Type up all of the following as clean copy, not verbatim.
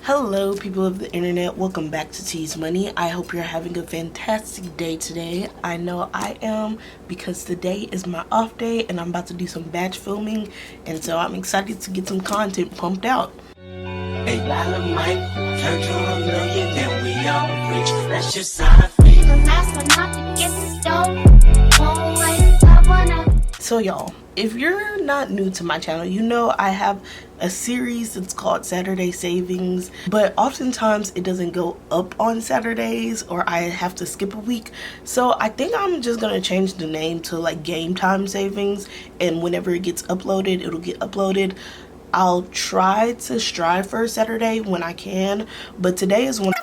Hello people of the internet, welcome back to Tease Money. I hope you're having a fantastic day today. I know I am, because today is my off day and I'm about to do some batch filming, and so I'm excited to get some content pumped out. So y'all, if you're not new to my channel, you know I have a series that's called Saturday Savings, but oftentimes it doesn't go up on Saturdays or I have to skip a week. So I think I'm just gonna change the name to like Game Time Savings, and whenever it gets uploaded, it'll get uploaded. I'll try to strive for Saturday when I can, but today is one.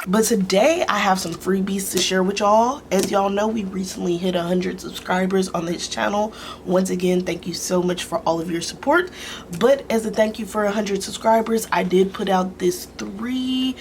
But today I have some freebies to share with y'all. As y'all know, we recently hit 100 subscribers on this channel. Once again, thank you so much for all of your support. But as a thank you for 100 subscribers, I did put out this 3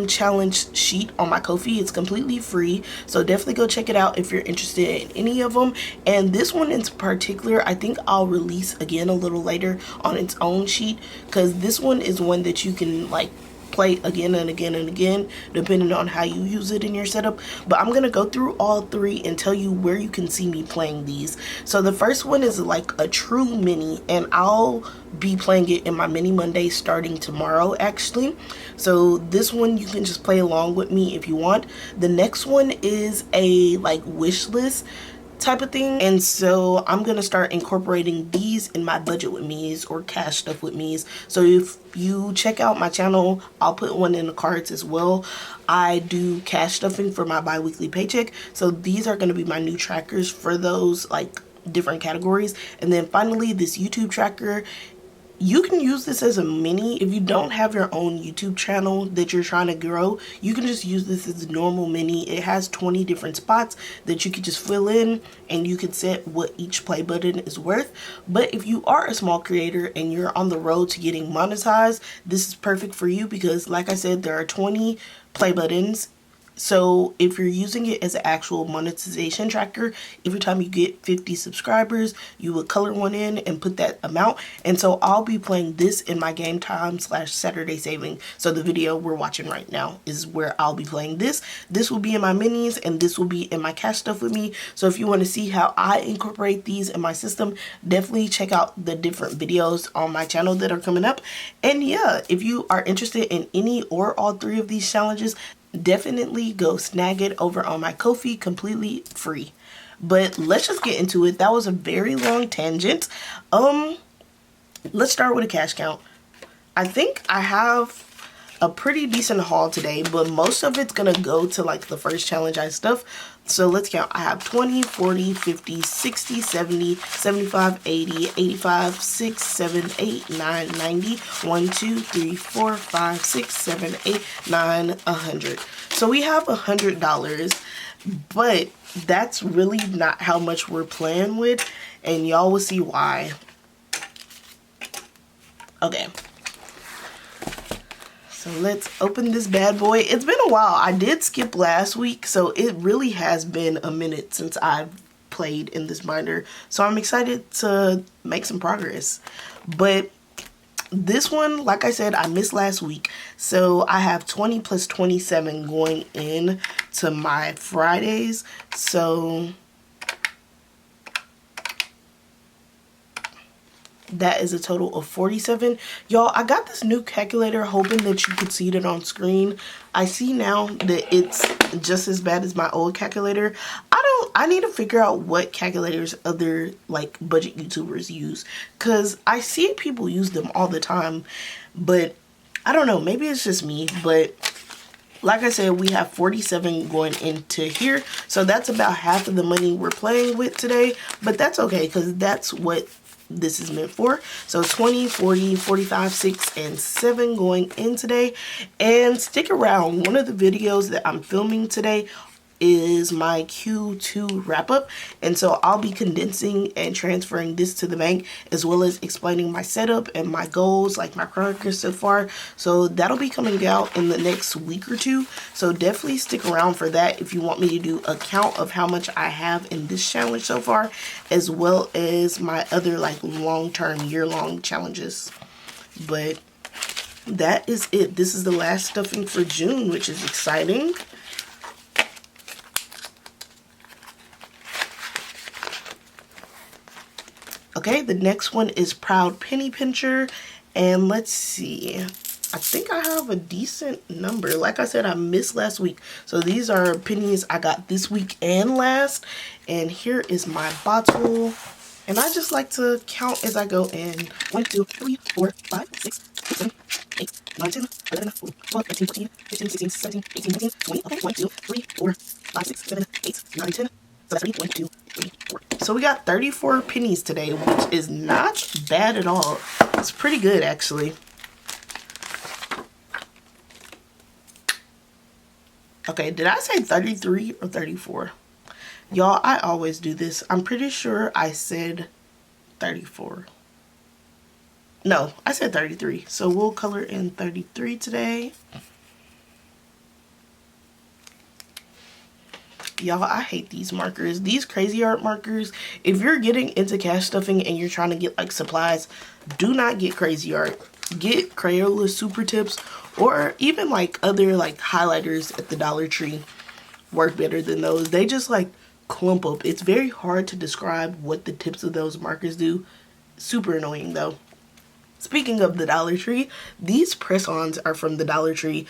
challenge sheet on my Kofi. It's completely free, so definitely go check it out if you're interested in any of them. And this one in particular, I think I'll release again a little later on its own sheet, because this one is one that you can like play again and again and again depending on how you use it in your setup. But I'm gonna go through all 3 and tell you where you can see me playing these. So the first one is like a true mini, and I'll be playing it in my mini Monday starting tomorrow actually. So this one you can just play along with me if you want. The next one is a like wish list type of thing, and so I'm gonna start incorporating these in my budget with me's or cash stuff with me's. So if you check out my channel, I'll put one in the cards as well. I do cash stuffing for my bi-weekly paycheck, so these are going to be my new trackers for those like different categories. And then finally, this YouTube tracker, you can use this as a mini. If you don't have your own YouTube channel that you're trying to grow, you can just use this as a normal mini. It has 20 different spots that you could just fill in, and you can set what each play button is worth. But if you are a small creator and you're on the road to getting monetized, this is perfect for you, because like I said, there are 20 play buttons. So if you're using it as an actual monetization tracker, every time you get 50 subscribers, you would color one in and put that amount. And so I'll be playing this in my Game Time / Saturday Saving. So the video we're watching right now is where I'll be playing this. This will be in my minis, and this will be in my cash stuff with me. So if you want to see how I incorporate these in my system, definitely check out the different videos on my channel that are coming up. And yeah, if you are interested in any or all 3 of these challenges, definitely go snag it over on my Kofi, completely free. But let's just get into it. That was a very long tangent. Let's start with a cash count. I think I have a pretty decent haul today, but most of it's gonna go to like the first challenge I stuff. So let's count. I have 20, 40, 50, 60, 70, 75, 80, 85, 6, 7, 8, 9, 90, 1, 2, 3, 4, 5, 6, 7, 8, 9, 100. So we have $100, but that's really not how much we're playing with, and y'all will see why. Okay. So let's open this bad boy. It's been a while. I did skip last week, so it really has been a minute since I've played in this binder. So I'm excited to make some progress. But this one, like I said, I missed last week. So I have 20 plus 27 going in to my Fridays. So that is a total of 47. Y'all, I got this new calculator hoping that you could see it on screen. I see now that it's just as bad as my old calculator. I need to figure out what calculators other like budget YouTubers use, because I see people use them all the time, but I don't know, maybe it's just me. But like I said, we have 47 going into here, so that's about half of the money we're playing with today. But that's okay, because that's what this is meant for. So 20, 40, 45, 6, and 7 going in today. And stick around. One of the videos that I'm filming today is my Q2 wrap up, and so I'll be condensing and transferring this to the bank, as well as explaining my setup and my goals, like my progress so far. So that'll be coming out in the next week or two, so definitely stick around for that if you want me to do a count of how much I have in this challenge so far, as well as my other like long-term year-long challenges. But that is it. This is the last stuffing for June, which is exciting. Okay, the next one is Proud Penny Pincher, and let's see. I think I have a decent number. Like I said, I missed last week, so these are pennies I got this week and last. And here is my bottle, and I just like to count as I go in. 1, 2, 3, 4, 5, 6, 7, 8, 9, 10, 11, 12, 13, 14, 15, 16, 17, 18, 19, 20. Okay, 1, 2, 3, 4, 5, 6, 7, 8, 9, 10. So that's 1, 2, 3, 4. So we got 34 pennies today, which is not bad at all. It's pretty good, actually. Okay, did I say 33 or 34? Y'all, I always do this. I'm pretty sure I said 34. No, I said 33. So we'll color in 33 today. Y'all, I hate these markers. These crazy art markers. If you're getting into cash stuffing and you're trying to get like supplies, do not get crazy art. Get Crayola Super Tips, or even like other like highlighters at the Dollar Tree work better than those. They just like clump up. It's very hard to describe what the tips of those markers do. Super annoying though. Speaking of the Dollar Tree, these press-ons are from the Dollar Tree.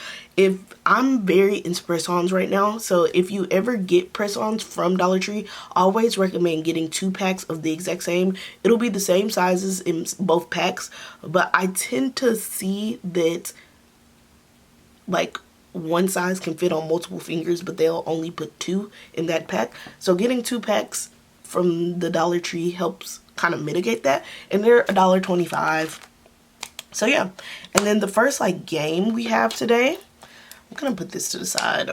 I'm very into press-ons right now, so if you ever get press-ons from Dollar Tree, I always recommend getting 2 packs of the exact same. It'll be the same sizes in both packs, but I tend to see that like one size can fit on multiple fingers, but they'll only put 2 in that pack. So getting 2 packs from the Dollar Tree helps kind of mitigate that, and they're $1.25. So yeah, and then the first like game we have today, I'm gonna put this to the side,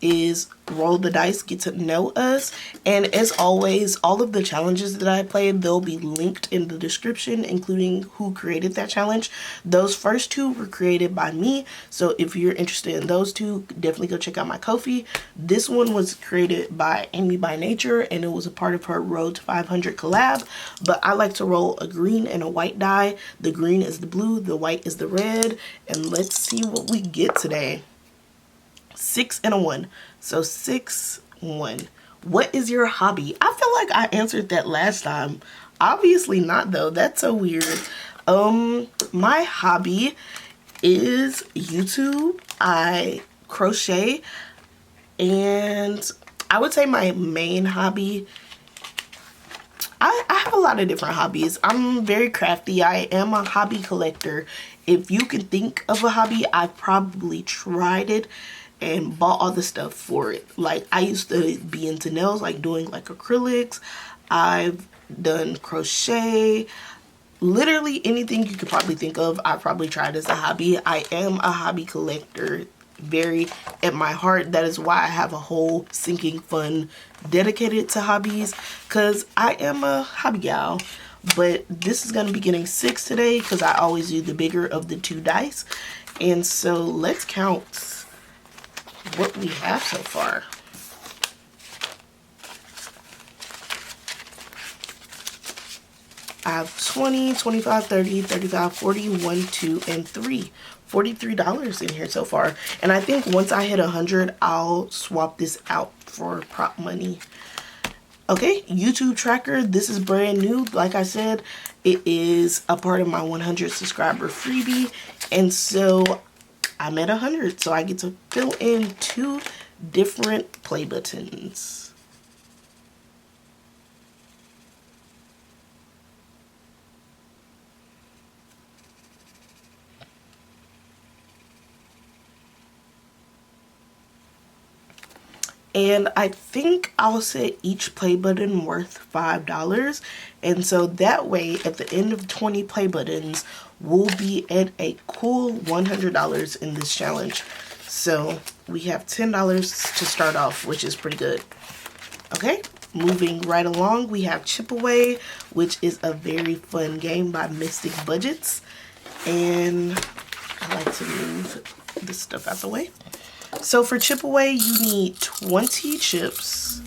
is Roll the Dice, Get to Know Us. And as always, all of the challenges that I played, they'll be linked in the description, including who created that challenge. Those first 2 were created by me, so if you're interested in those 2, definitely go check out my Kofi. This one was created by Amy by Nature, and it was a part of her Road to 500 collab. But I like to roll a green and a white die. The green is the blue, the white is the red, and let's see what we get today. 6 and a 1. So 6, 1. What is your hobby? I feel like I answered that last time. Obviously not though. That's so weird. My hobby is YouTube. I crochet, and I would say my main hobby, I have a lot of different hobbies. I'm very crafty. I am a hobby collector. If you can think of a hobby, I've probably tried it and bought all the stuff for it. Like, I used to be into nails, like doing like acrylics. I've done crochet. Literally anything you could probably think of, I probably tried as a hobby. I am a hobby collector, very at my heart. That is why I have a whole sinking fund dedicated to hobbies, because I am a hobby gal. But this is going to be getting 6 today, because I always do the bigger of the 2 dice. And so let's count what we have so far. I have 20, 25, 30, 35, 40, 1, 2, and 3. $43 in here so far. And I think once I hit 100, I'll swap this out for prop money. Okay, YouTube tracker. This is brand new. Like I said, it is a part of my 100 subscriber freebie. And so I'm at 100, so I get to fill in 2 different play buttons. And I think I'll set each play button worth $5. And so that way, at the end of 20 play buttons, we'll be at a cool $100 in this challenge. So we have $10 to start off, which is pretty good. Okay, moving right along, we have Chip Away, which is a very fun game by Mystic Budgets. And I like to move this stuff out the way. So for Chip Away, you need 20 chips.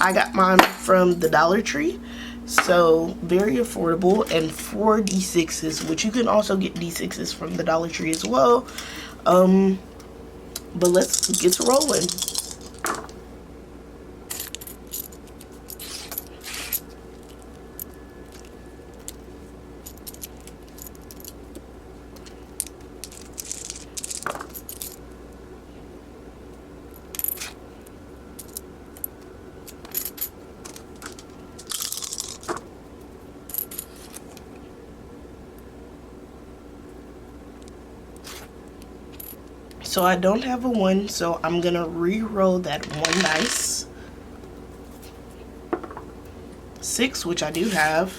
I got mine from the Dollar Tree, so very affordable, and 4 D6s, which you can also get D6s from the Dollar Tree as well. But let's get to rolling. So I don't have a 1, so I'm gonna re-roll that 1 dice. 6, which I do have.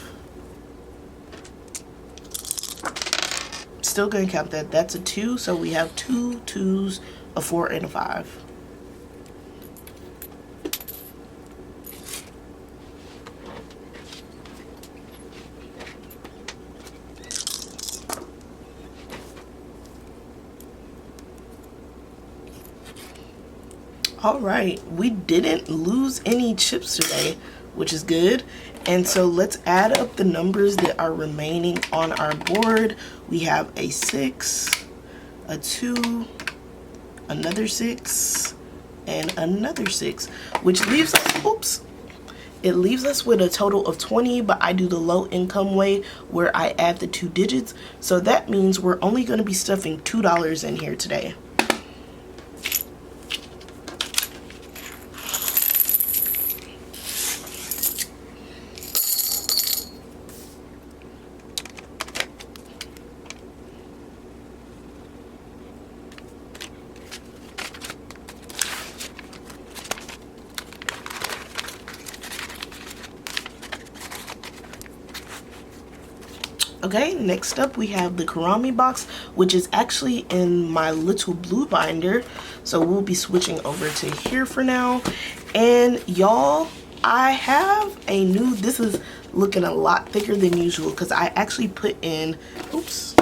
Still gonna count that. That's a 2, so we have 2 2s, a 4, and a 5. All right, we didn't lose any chips today, which is good. And so let's add up the numbers that are remaining on our board. We have a 6, a 2, another 6, and another 6, which leaves us, oops, it leaves us with a total of 20, but I do the low income way where I add the 2 digits. So that means we're only going to be stuffing $2 in here today. Okay, next up we have the Karami box, which is actually in my little blue binder. So we'll be switching over to here for now. And y'all, I have a new, this is looking a lot thicker than usual because I actually put in, oops,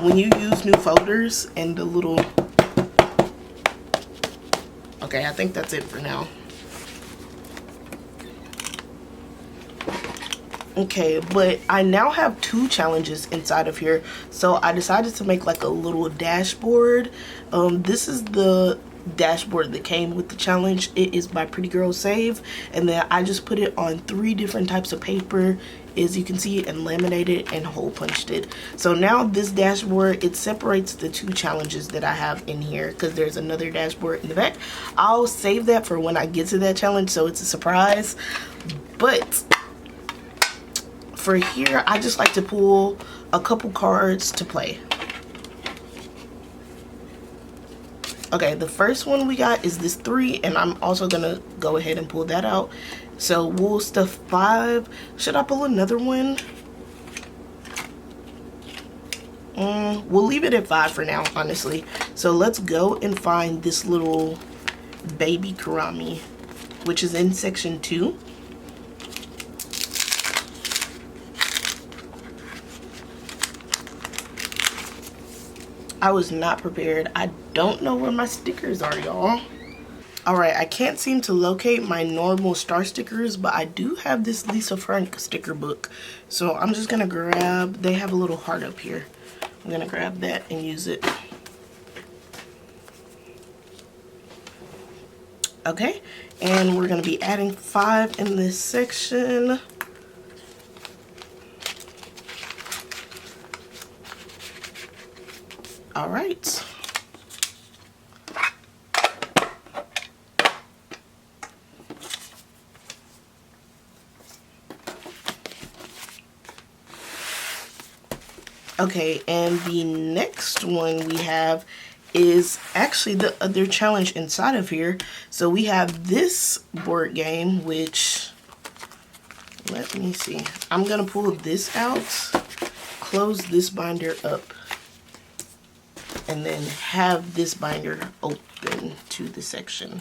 when you use new folders and the little, okay, I think that's it for now. Okay, but I now have 2 challenges inside of here, so I decided to make like a little dashboard. This is the dashboard that came with the challenge. It is by Pretty Girl Save, and then I just put it on 3 different types of paper, as you can see, and laminated and hole punched it. So now this dashboard, it separates the 2 challenges that I have in here because there's another dashboard in the back. I'll save that for when I get to that challenge, so it's a surprise. But for here, I just like to pull a couple cards to play. Okay, the first one we got is this 3, and I'm also gonna go ahead and pull that out. So we'll stuff 5. Should I pull another one? We'll leave it at 5 for now, honestly. So let's go and find this little baby Karami, which is in section 2. I was not prepared. I don't know where my stickers are, y'all. Alright, I can't seem to locate my normal star stickers, but I do have this Lisa Frank sticker book. So I'm just gonna grab, they have a little heart up here. I'm gonna grab that and use it. Okay, and we're gonna be adding 5 in this section. All right. Okay, and the next one we have is actually the other challenge inside of here. So we have this board game, which, let me see. I'm gonna pull this out, close this binder up, and then have this binder open to the section.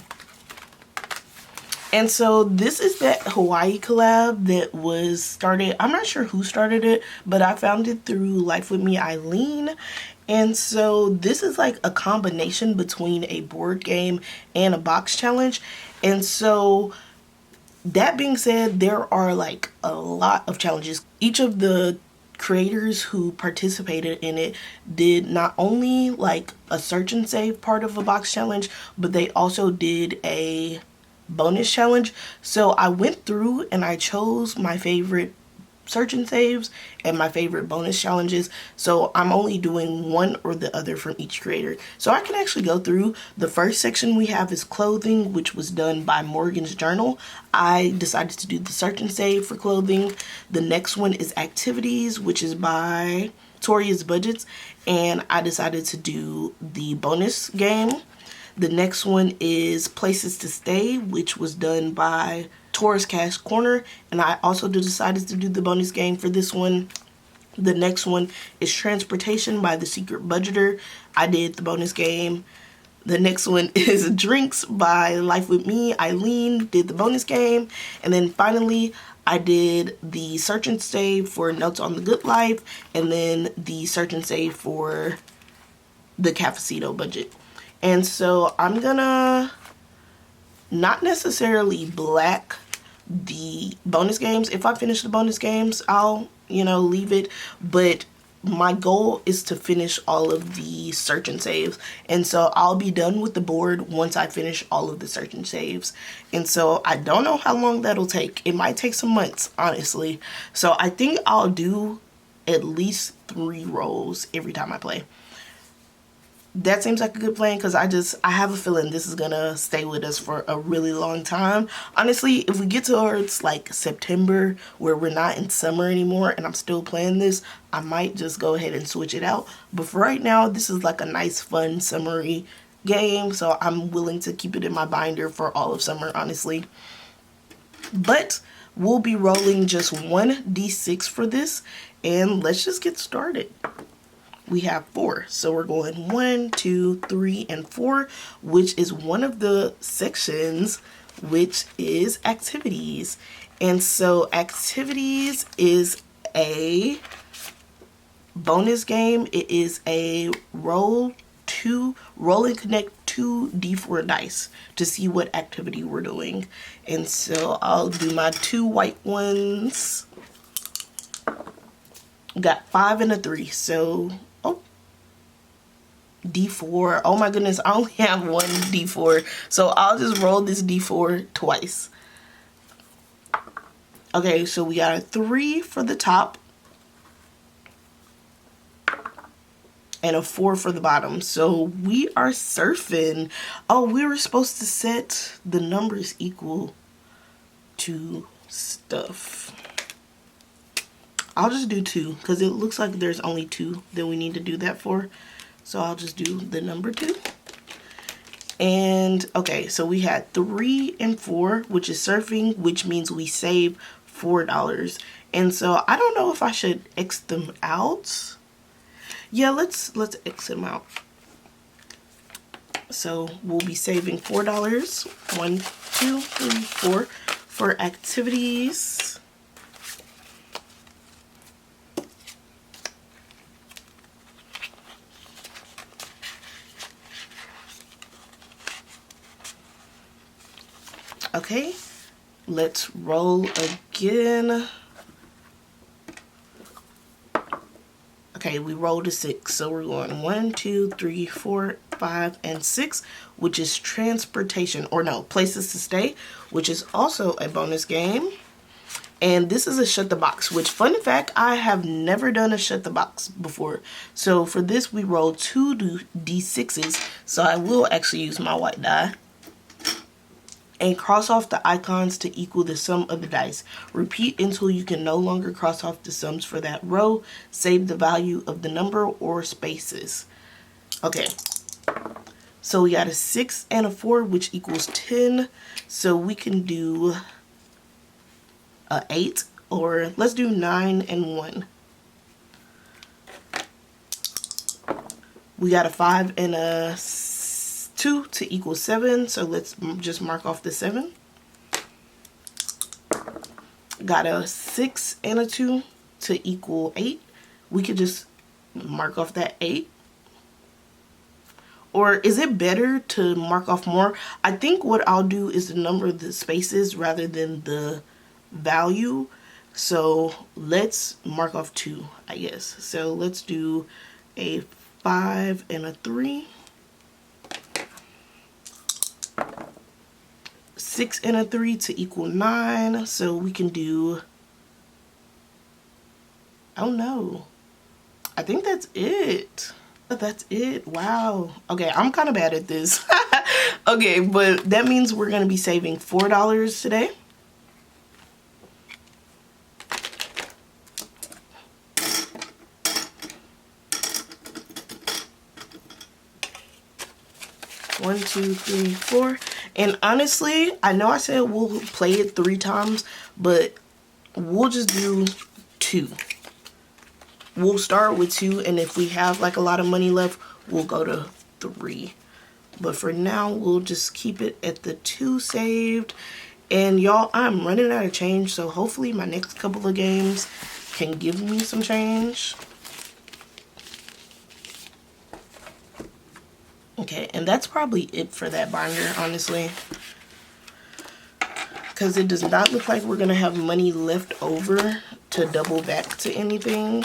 And so this is that Hawaii collab that was started. I'm not sure who started it, but I found it through Life With Me Eileen. And so this is like a combination between a board game and a box challenge. And so that being said, there are like a lot of challenges. Each of the creators who participated in it did not only like a search and save part of a box challenge, but they also did a bonus challenge. So I went through and I chose my favorite search and saves and my favorite bonus challenges. So I'm only doing one or the other from each creator. So I can actually go through. The first section we have is clothing, which was done by Morgan's Journal. I decided to do the search and save for clothing. The next one is activities, which is by Toria's Budgets, and I decided to do the bonus game. The next one is Places to Stay, which was done by Taurus Cash Corner, and I also decided to do the bonus game for this one. The next one is Transportation by The Secret Budgeter. I did the bonus game. The next one is Drinks by Life With Me Eileen, did the bonus game. And then finally, I did the search and save for Notes on the Good Life, and then the search and save for the Cafecito budget. And so I'm gonna not necessarily black the bonus games. If I finish the bonus games, I'll, leave it. But my goal is to finish all of the search and saves. And so I'll be done with the board once I finish all of the search and saves. And so I don't know how long that'll take. It might take some months, honestly. So I think I'll do at least 3 rolls every time I play. That seems like a good plan because I have a feeling this is gonna stay with us for a really long time. Honestly, if we get towards like September where we're not in summer anymore and I'm still playing this, I might just go ahead and switch it out. But for right now, this is like a nice, fun, summery game, so I'm willing to keep it in my binder for all of summer, honestly. But we'll be rolling just 1d6 for this, and let's just get started. We have 4, so we're going 1, 2, 3, and 4, which is one of the sections, which is activities. And so activities is a bonus game. It is a roll and connect 2 d4 dice to see what activity we're doing. And so I'll do my 2 white ones. Got 5 and a 3, so d4. Oh my goodness, I only have 1 d4, so I'll just roll this d4 twice. Okay, so we got a 3 for the top and a 4 for the bottom, so we are surfing. Oh, we were supposed to set the numbers equal to stuff. I'll just do 2 because it looks like there's only 2 that we need to do that for. So I'll just do the number 2. And okay, so we had 3 and 4, which is surfing, which means we save $4. And so I don't know if I should X them out. Yeah, let's X them out. So we'll be saving $4. 1, 2, 3, 4 for activities. Okay, let's roll again. Okay, we rolled a 6, so we're going 1, 2, 3, 4, 5, and 6, which is transportation, or no, places to stay, which is also a bonus game. And this is a shut the box, which, fun fact, I have never done a shut the box before. So for this, we rolled 2 d6s, so I will actually use my white die. And cross off the icons to equal the sum of the dice. Repeat until you can no longer cross off the sums for that row. Save the value of the number or spaces. Okay, so we got a 6 and a 4, which equals 10. So we can do a 8, or let's do 9 and 1. We got a 5 and a 2 to equal 7. So let's just mark off the 7. Got a 6 and a 2 to equal 8. We could just mark off that 8. Or is it better to mark off more? I think what I'll do is the number of the spaces rather than the value. So let's mark off 2, I guess. So let's do a 5 and a 3. 6 and a 3 to equal 9. So we can do, oh no, I think that's it. That's it. Wow. Okay, I'm kind of bad at this. Okay, but that means we're going to be saving $4 today. One, two, three, four. And honestly, I know I said we'll play it 3 times, but we'll just do 2. We'll start with 2, and if we have like a lot of money left, we'll go to 3. But for now, we'll just keep it at the 2 saved. And y'all, I'm running out of change, so hopefully my next couple of games can give me some change. Okay, and that's probably it for that binder, honestly. Because it does not look like we're going to have money left over to double back to anything.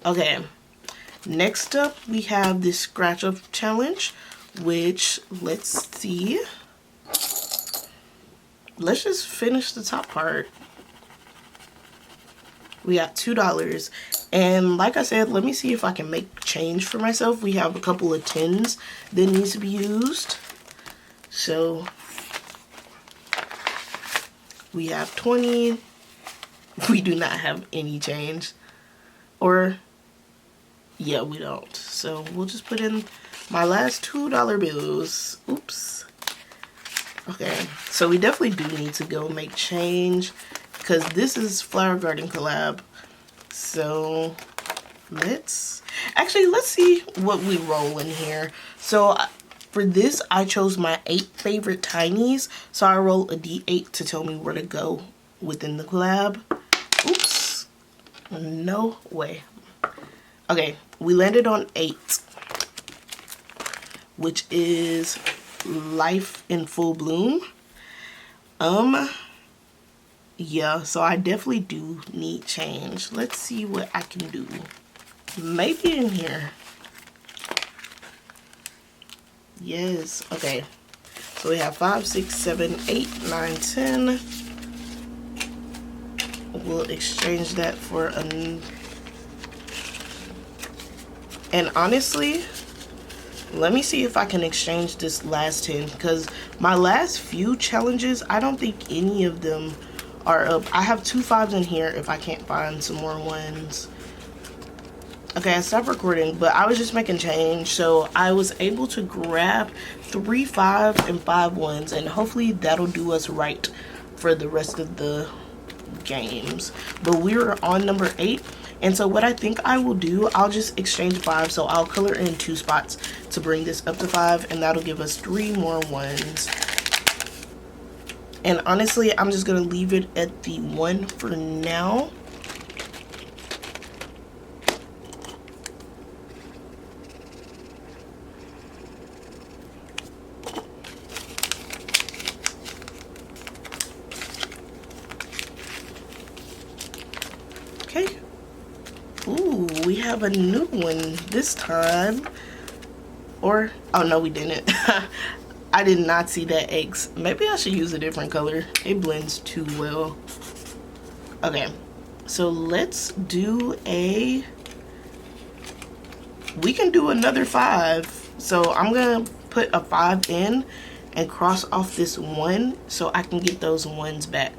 Okay, next up we have this scratch up challenge, which let's see. Let's just finish the top part. We got $2. And like I said, let me see if I can make change for myself. We have a couple of 10s that needs to be used. So we have 20. We do not have any change. Or yeah, we don't. So we'll just put in my last $2 bills. Oops. Okay, so we definitely do need to go make change because this is Flower Garden collab. So let's see what we roll in here. So for this, I chose my 8 favorite tinies. So I roll a D8 to tell me where to go within the collab. Oops. No way. Okay, we landed on 8, which is Life in Full Bloom. Yeah, so I definitely do need change. Let's see what I can do. Maybe in here. Yes, okay. So we have 5, 6, 7, 8, 9, 10. We'll exchange that for an... And honestly, let me see if I can exchange this last 10, because my last few challenges, I don't think any of them are up. I have 2 5s in here if I can't find some more 1s. Okay, I stopped recording, but I was just making change, so I was able to grab 3 5s and 5 1s, and hopefully that'll do us right for the rest of the games. But we were on number 8. And so what I think I will do, I'll just exchange 5. So I'll color in 2 spots to bring this up to 5. And that'll give us 3 more 1s. And honestly, I'm just going to leave it at the 1 for now. Okay. Ooh, we have a new one this time. Or, oh no, we didn't. I did not see that X. Maybe I should use a different color. It blends too well. Okay, so let's do a... We can do another 5. So I'm gonna put a 5 in and cross off this 1 so I can get those 1s back.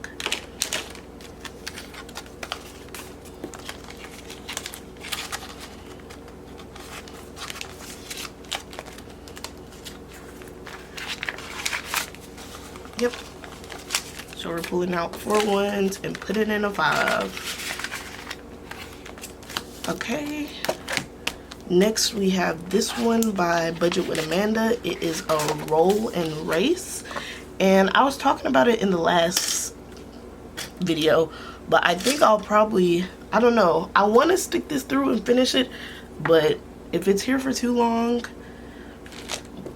Yep. So we're pulling out 4 ones and putting in a 5. Okay. Next we have this one by Budget with Amanda. It is a roll and race. And I was talking about it in the last video, but I think I'll probably, I don't know. I want to stick this through and finish it, but if it's here for too long,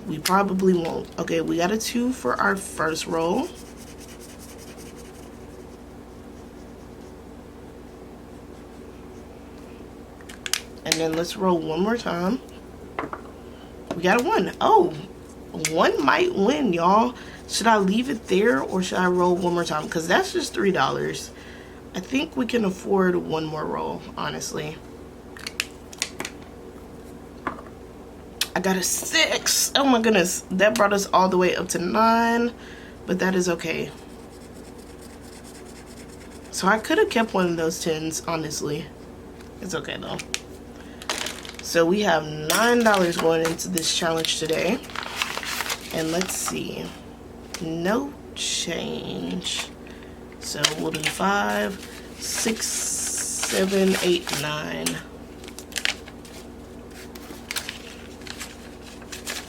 we probably won't. Okay, we got a 2 for our first roll. And then let's roll one more time. We got a 1. Oh, 1 might win, y'all. Should I leave it there or should I roll one more time? Because that's just $3. I think we can afford one more roll, honestly. I got a 6. Oh my goodness. That brought us all the way up to 9. But that is okay. So I could have kept one of those 10s, honestly. It's okay though. So we have $9 going into this challenge today. And let's see. No change. So we'll do 5, 6, 7, 8, 9.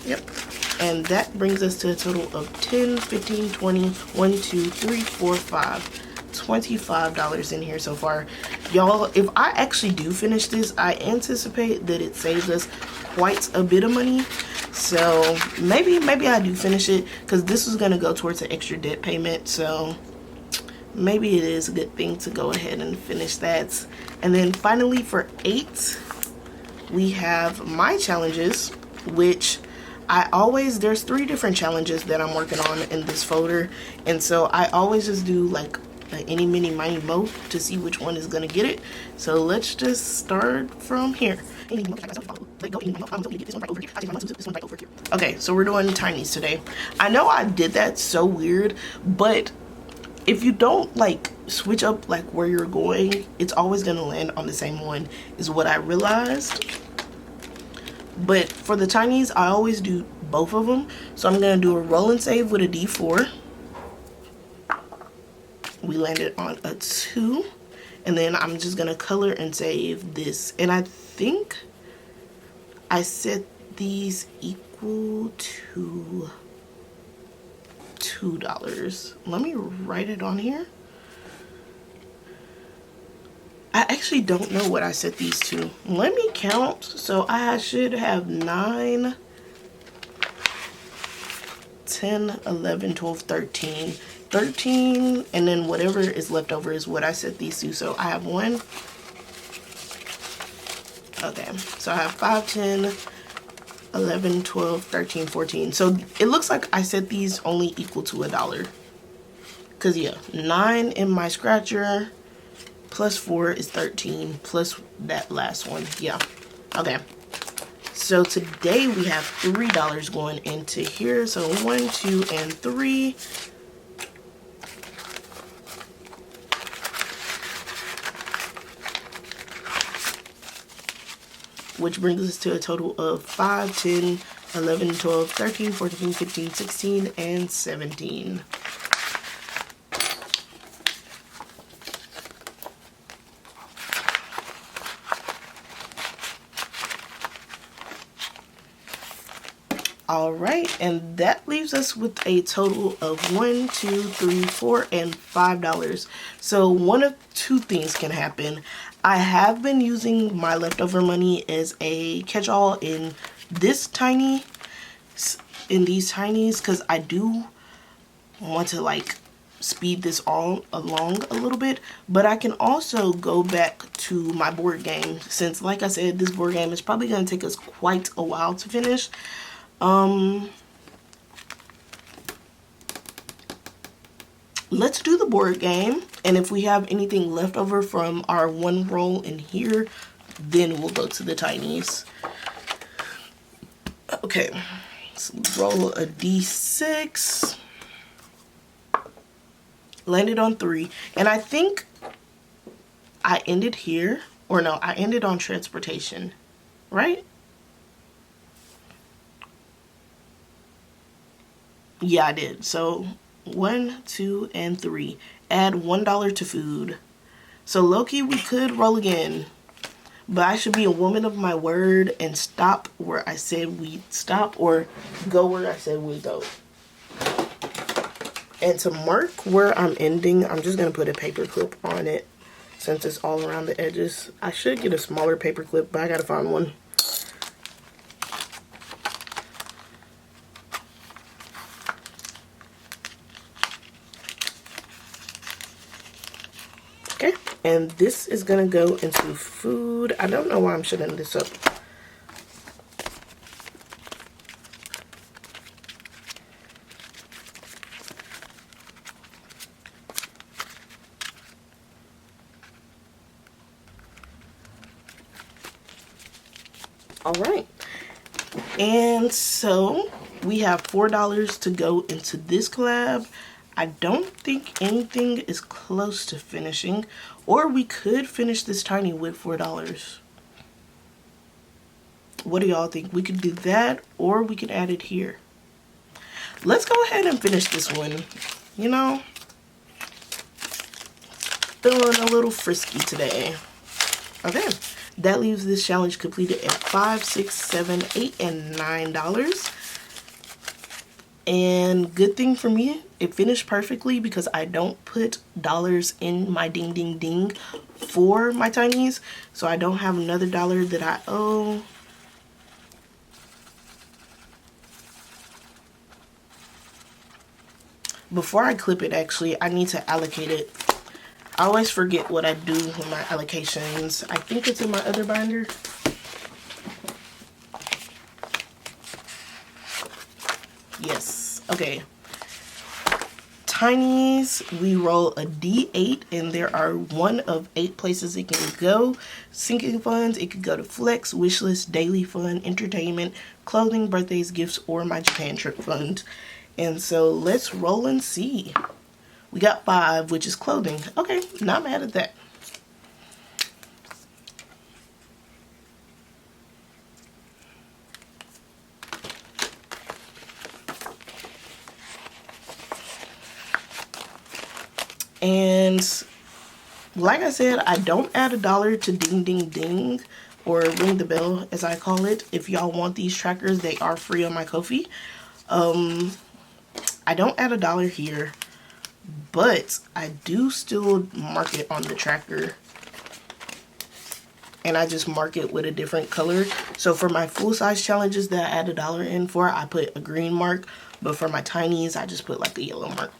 Yep. And that brings us to a total of 10, 15, 20, 1, 2, 3, 4, 5. $25 in here so far. Y'all, if I actually do finish this, I anticipate that it saves us quite a bit of money. So maybe I do finish it, because this is going to go towards an extra debt payment. So maybe it is a good thing to go ahead and finish that. And then finally for 8, we have my challenges, which there's 3 different challenges that I'm working on in this folder. And so I always just do like any, mini, miny, mo to see which one is gonna get it. So let's just start from here. Okay, so we're doing tinies today. I know I did that so weird, but if you don't like switch up like where you're going, it's always gonna land on the same one, is what I realized. But for the tinies, I always do both of them. So I'm gonna do a roll and save with a D4. We landed on a 2, and then I'm just gonna color and save this. And I think I set these equal to $2. Let me write it on here. I actually don't know what I set these to. Let me count. So I should have 9, 10, 11, 12, 13. 13, and then whatever is left over is what I set these to. So I have 1. Okay, so I have 5, 10, 11, 12, 13, 14. So it looks like I set these only equal to $1. Because yeah, 9 in my scratcher plus 4 is 13 plus that last one. Yeah, okay. So today we have $3 going into here. So 1, 2, and 3. Which brings us to a total of 5, 10, 11, 12, 13, 14, 15, 16, and 17. All right, and that leaves us with a total of 1, 2, 3, 4, and $5. So one of 2 things can happen. I have been using my leftover money as a catch-all in these tinies, because I do want to like speed this all along a little bit. But I can also go back to my board game, since like I said, this board game is probably going to take us quite a while to finish. Let's do the board game, and if we have anything left over from our 1 roll in here, then we'll go to the tinies. Okay, so roll a d6. Landed on 3, and I think I ended here, or no, I ended on transportation, right? Yeah, I did. So 1, 2, and 3. Add $1 to food. So low-key, we could roll again. But I should be a woman of my word and stop where I said we'd stop, or go where I said we'd go. And to mark where I'm ending, I'm just going to put a paper clip on it since it's all around the edges. I should get a smaller paper clip, but I got to find one. Okay, and this is going to go into food. I don't know why I'm shutting this up. All right, and so we have $4 to go into this collab. I don't think anything is close to finishing, or we could finish this tiny with $4. What do y'all think? We could do that, or we could add it here. Let's go ahead and finish this one. You know, feeling a little frisky today. Okay, that leaves this challenge completed at $5, $6, $7, $8, and $9. And good thing for me, it finished perfectly because I don't put dollars in my ding ding ding for my tinies, so I don't have another dollar that I owe. Before I clip it, actually, I need to allocate it. I always forget what I do with my allocations. I think it's in my other binder. Yes, okay. Tinies, we roll a D8, and there are one of 8 places it can go. Sinking funds, it could go to flex, wishlist, daily fund, entertainment, clothing, birthdays, gifts, or my Japan trip fund. And so let's roll and see. We got 5, which is clothing. Okay, not mad at that. And like I said, I don't add $1 to ding ding ding, or ring the bell as I call it. If y'all want these trackers, they are free on my Kofi. I don't add $1 here, but I do still mark it on the tracker, and I just mark it with a different color. So for my full size challenges that I add $1 in for, I put a green mark, but for my tinies, I just put like a yellow mark.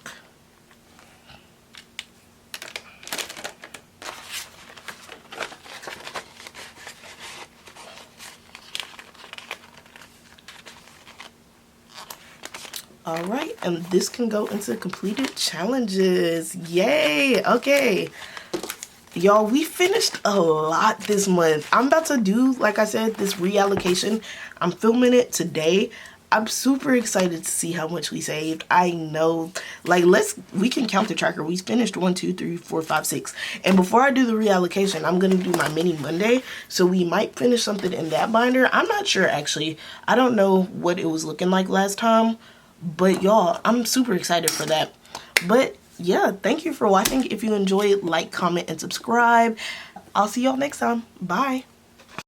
All right, and this can go into completed challenges. Yay! Okay, y'all, we finished a lot this month. I'm about to do, like I said, this reallocation. I'm filming it today. I'm super excited to see how much we saved. I know, like, we can count the tracker. We finished 1, 2, 3, 4, 5, 6. And before I do the reallocation, I'm gonna do my mini Monday. So we might finish something in that binder. I'm not sure, actually. I don't know what it was looking like last time. But y'all, I'm super excited for that. But yeah, thank you for watching. If you enjoyed, like, comment, and subscribe. I'll see y'all next time. Bye.